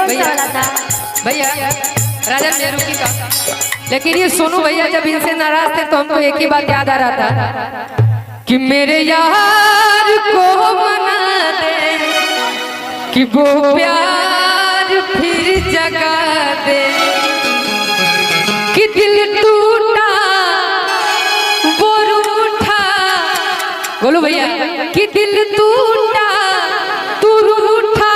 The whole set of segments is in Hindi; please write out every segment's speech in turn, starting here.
कौन सा वाला था भैया? राजा मेरुकी का। लेकिन ये सोनू भैया जब इनसे नाराज थे तो हमको एक ही बात याद आ रहा था कि मेरे यार को मना दे कि वो प्यार फिर जगा दे, कि दिल टूटा वो रूठा, बोलो भैया, कि दिल टूटा तू रूठा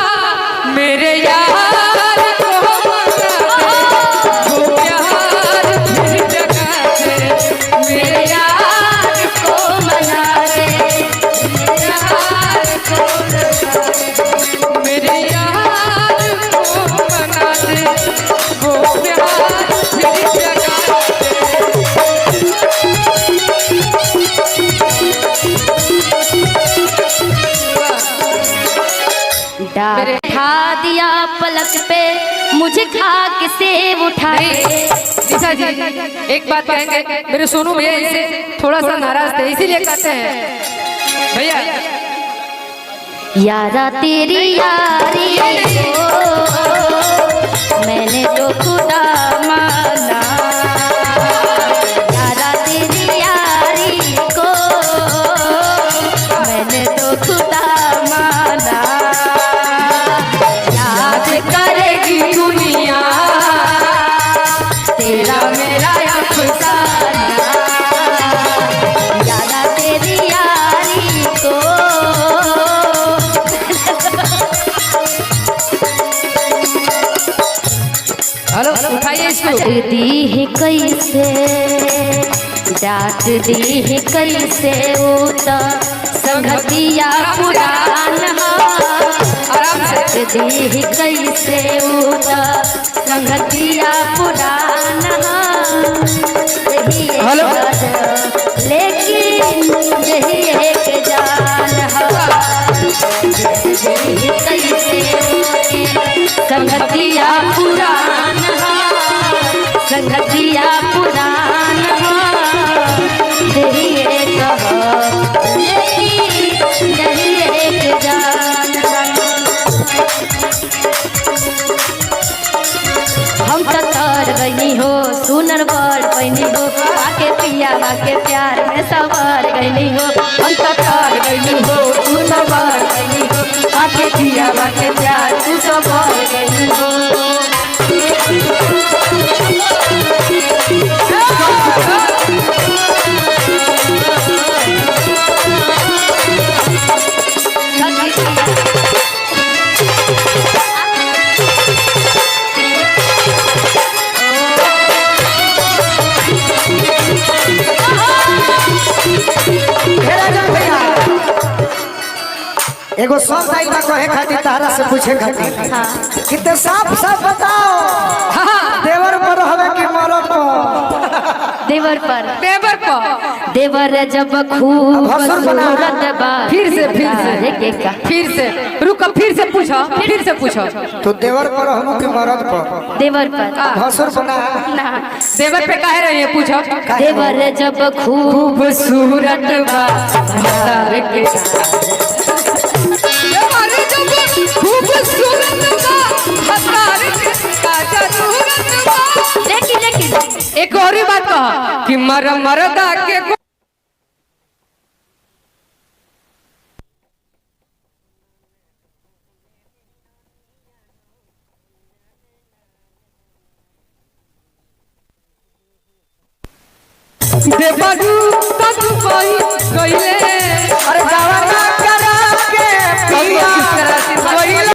मेरे यार को मना दे, वो प्यार फिर जगा दे, मेरे यार को मना दे, मेरे यार को मना दे, वो प्यार फिर जगा बैठा दिया पलक पे मुझे खाक से उठाए। दिशा जी एक बात कहेंगे, मेरे सोनू भैया इसे थोड़ा सा नाराज थे इसीलिए कहते हैं भैया, यारा तेरी यारी को मैंने तो खुदा माना, यारा तेरी यारी को मैंने तो खुदा माना, याद करेगी दुनिया तेरा मेरा अफसाना, यारा तेरी यारी को। हेलो उठाइए इसको। दी है कैसे डांट दी है कैसे वो तो संगतिया पुरान, आराम से दी है कैसे वो तो संगतिया पुरान, हेलो लेकिन यही एक जान कैसे संगतिया पुरान, संगतिया पुरान यही एक यही एक जान। हम तो तर गई हो सुनर बड़ बनी हो, आके पिया के प्यार में सवर गई हो, हम तो तर गई हो सुनर बड़ बनी हो, आके पिया के प्यार तू सवर गई हो। एगो सब आई ना कहे खातिर तारा से पूछे खातिर हाँ कितने साफ साफ बताओ, देवर पर हवे कि मरो पर? देवर पर, पेपर पर देवर जब खूब भसुर बना। सूरत बा। फिर से फिर से रुको, फिर से पूछो तो देवर पर हम कि मरद पर? देवर पर भसुर बना ना, देवर पे कह रहे हैं पूछो। देवर जब खूब खूबसूरत बा भतार के, देवर जब खूबसूरत बा भतार के का जरूरत बा। लेकिन एक और ही बात कहा कि मरदा के देवरू तक कोई गईले